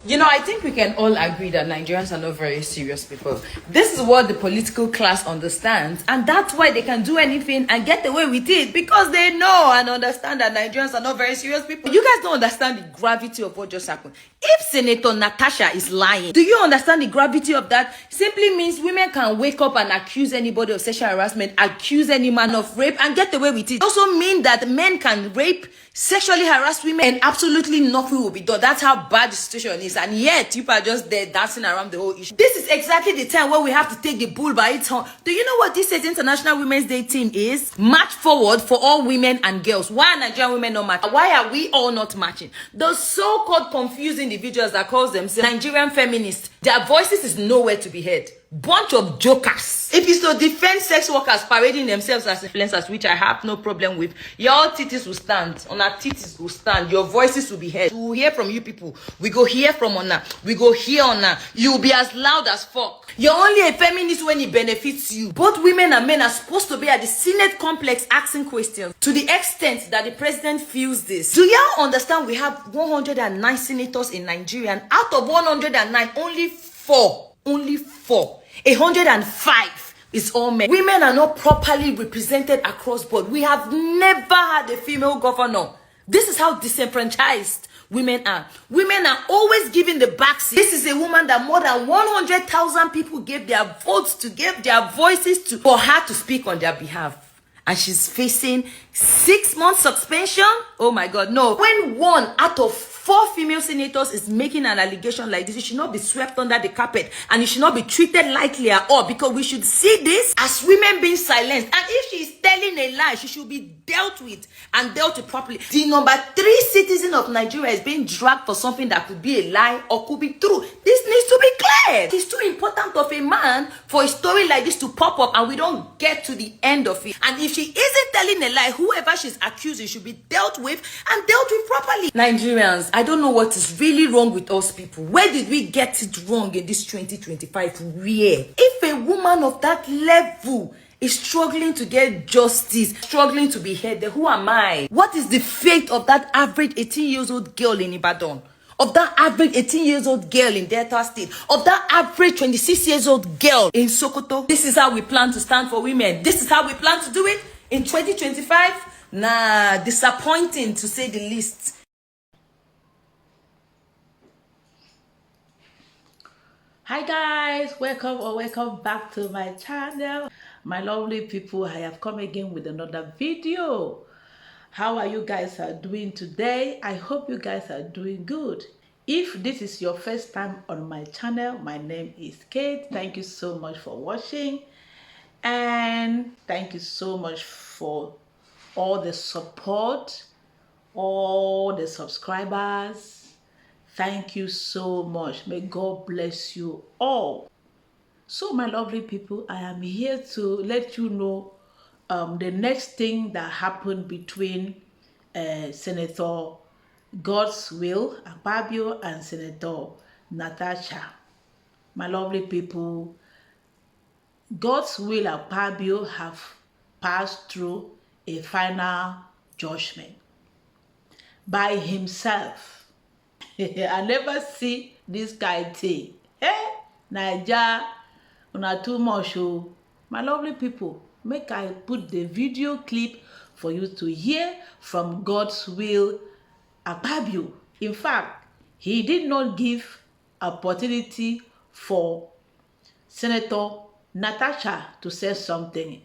You know, I think we can all agree that Nigerians are not very serious people. This is what the political class understands, and that's why they can do anything and get away with it, because they know and understand that Nigerians are not very serious people. You guys don't understand the gravity of what just happened. If Senator Natasha is lying, do you understand the gravity of that? Simply means women can wake up and accuse anybody of sexual harassment, accuse any man of rape, and get away with it. It also means that men can rape, sexually harass women, and absolutely nothing will be done. That's how bad the situation is. And yet, people are just there dancing around the whole issue. This is exactly the time where we have to take the bull by its horn. Do you know what this year's International Women's Day theme is? March forward for all women and girls. Why are Nigerian women not marching? Why are we all not marching? Those so-called confused individuals that call themselves Nigerian feminists, their voices is nowhere to be heard. Bunch of jokers. If it's to defend sex workers parading themselves as influencers, which I have no problem with, your titties will stand. On our titties will stand. Your voices will be heard. We will hear from you people. We go hear from Ona. We go hear Ona. You will be as loud as fuck. You're only a feminist when it benefits you. Both women and men are supposed to be at the Senate complex asking questions. To the extent that the president feels this. Do y'all understand we have 109 senators in Nigeria, and out of 109, only 4. 105 is all men. Women are not properly represented across board. We have never had a female governor. This is how disenfranchised women are. Women are always given the backseat. This is a woman that more than 100,000 people gave their votes to, give their voices to, for her to speak on their behalf. And she's facing 6 months suspension. Oh my God, no. When 1 out of 4 female senators is making an allegation like this, it should not be swept under the carpet, and it should not be treated lightly at all, because we should see this as women being silenced. And if she is telling a lie, she should be dealt with, and dealt with properly. The number 3 citizen of Nigeria is being dragged for something that could be a lie or could be true. This needs to be cleared. It's too important of a man for a story like this to pop up and we don't get to the end of it. And if she isn't telling a lie, whoever she's accusing should be dealt with, and dealt with properly. Nigerians, I don't know what is really wrong with us people. Where did we get it wrong in this 2025? Where? If a woman of that level is struggling to get justice, struggling to be heard, then who am I? What is the fate of that average 18-year-old girl in Ibadan? Of that average 18-year-old girl in Delta State? Of that average 26-year-old girl in Sokoto? This is how we plan to stand for women. This is how we plan to do it in 2025? Nah, disappointing to say the least. Hi guys, welcome back to my channel. My lovely people, I have come again with another video. How are you guys doing today? I hope you guys are doing good. If this is your first time on my channel, my name is Kate. Thank you so much for watching, and thank you so much for all the support, all the subscribers. Thank you so much. May God bless you all. So my lovely people, I am here to let you know the next thing that happened between Senator Godswill Akpabio and Senator Natasha. My lovely people, Godswill Akpabio have passed through a final judgment by himself. I never see this guy thing. Hey, Naija, una too much. Oh. My lovely people, make I put the video clip for you to hear from Godswill Akpabio. In fact, he did not give opportunity for Senator Natasha to say something.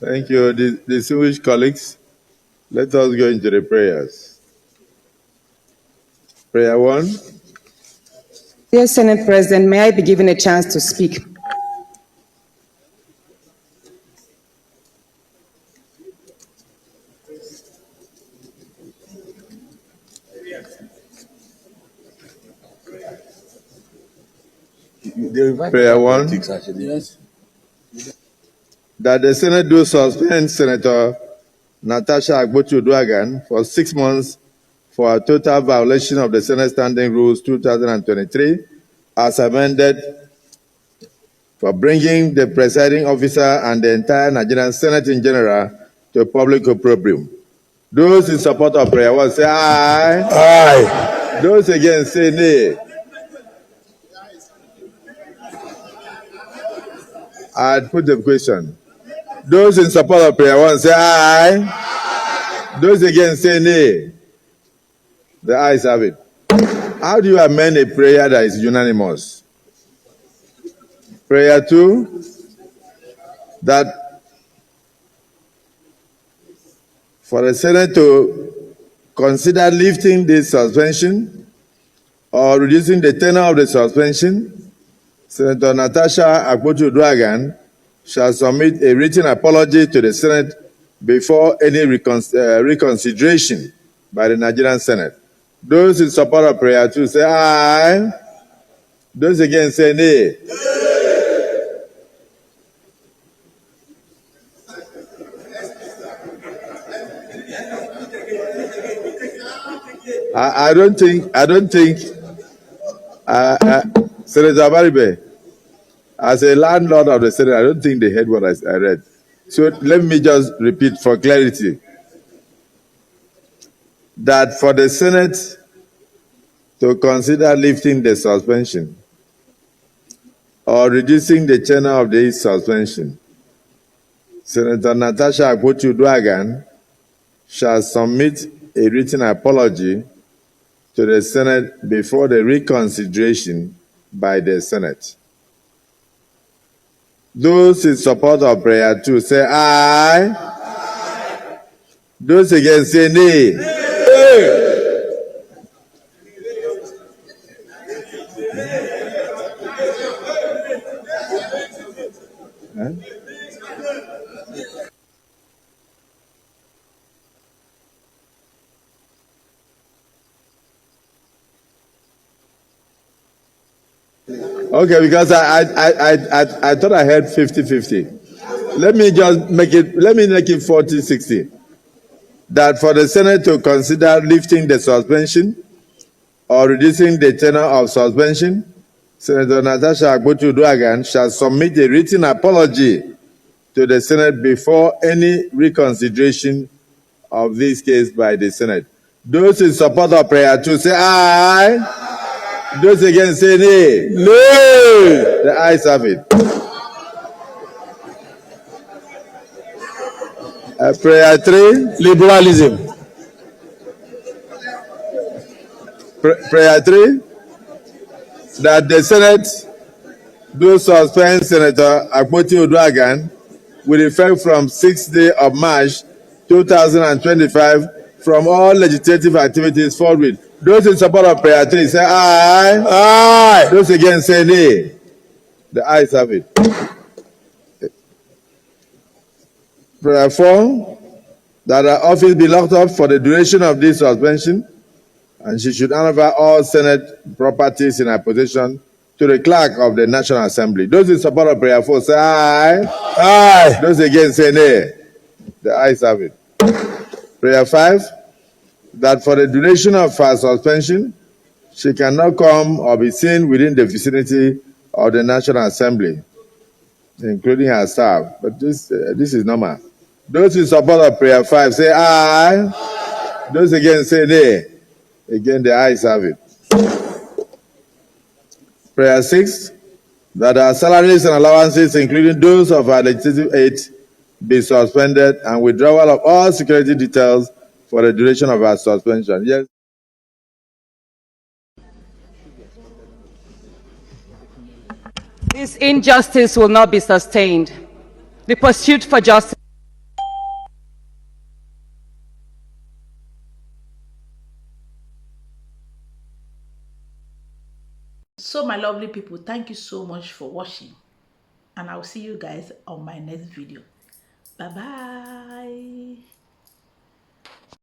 Thank you, distinguished colleagues. Let us go into the prayers. Prayer 1. Dear Senate President, may I be given a chance to speak? Prayer 1. Yes. that the Senate do suspend Senator Natasha AKPOTI-ADUAGHAN for 6 months for a total violation of the Senate Standing Rules 2023 as amended for bringing the presiding officer and the entire Nigerian Senate in general to public opprobrium. Those in support of prayer one say aye. Aye. Those against say nay. I'd put the question. Those in support of prayer one say aye. Those against say nay. The ayes have it. How do you amend a prayer that is unanimous? Prayer 2, that for the Senate to consider lifting the suspension or reducing the tenure of the suspension, Senator Natasha AKPOTI-ADUAGHAN shall submit a written apology to the Senate before any reconsideration by the Nigerian Senate. Those in support of prayer 2 say aye. Those against say nay. I don't think, Senator Baribe, as a landlord of the Senate, I don't think they heard what I read. So let me just repeat for clarity that for the Senate to consider lifting the suspension or reducing the tenure of the suspension, Senator Natasha AKPOTI-ADUAGHAN shall submit a written apology to the Senate before the reconsideration by the Senate. Those in support of prayer 2 say aye. Aye. Those against say nay. Nay. Okay, because I thought I heard 50-50. Let me make it 40-60. That for the Senate to consider lifting the suspension or reducing the tenure of suspension, Senator Natasha AKPOTI-ADUAGHAN shall submit a written apology to the Senate before any reconsideration of this case by the Senate. Those in support of prayer 2 say aye. Those against say nay. Nay. The ayes have it. Prayer 3. Liberalism. Prayer 3. That the Senate do suspend Senator AKPOTI-ADUAGHAN with effect from 6th day of March 2025 from all legislative activities forthwith. Those in support of prayer 3 say aye. Aye. Those against say nay. The ayes have it. Prayer 4, that her office be locked up for the duration of this suspension, and she should hand over all Senate properties in her possession to the clerk of the National Assembly. Those in support of prayer 4 say aye. Aye. Those against say nay. The ayes have it. Prayer 5, that for the duration of her suspension, she cannot come or be seen within the vicinity of the National Assembly, including her staff. But this is normal. Those in support of prayer 5 say aye. Aye. Those against say nay. Again, the ayes have it. Prayer 6, that our salaries and allowances, including those of our legislative aides, be suspended and withdrawal of all security details for the duration of our suspension. Yes. This injustice will not be sustained. The pursuit for justice. So my lovely people, thank you so much for watching, and I'll see you guys on my next video. Bye bye.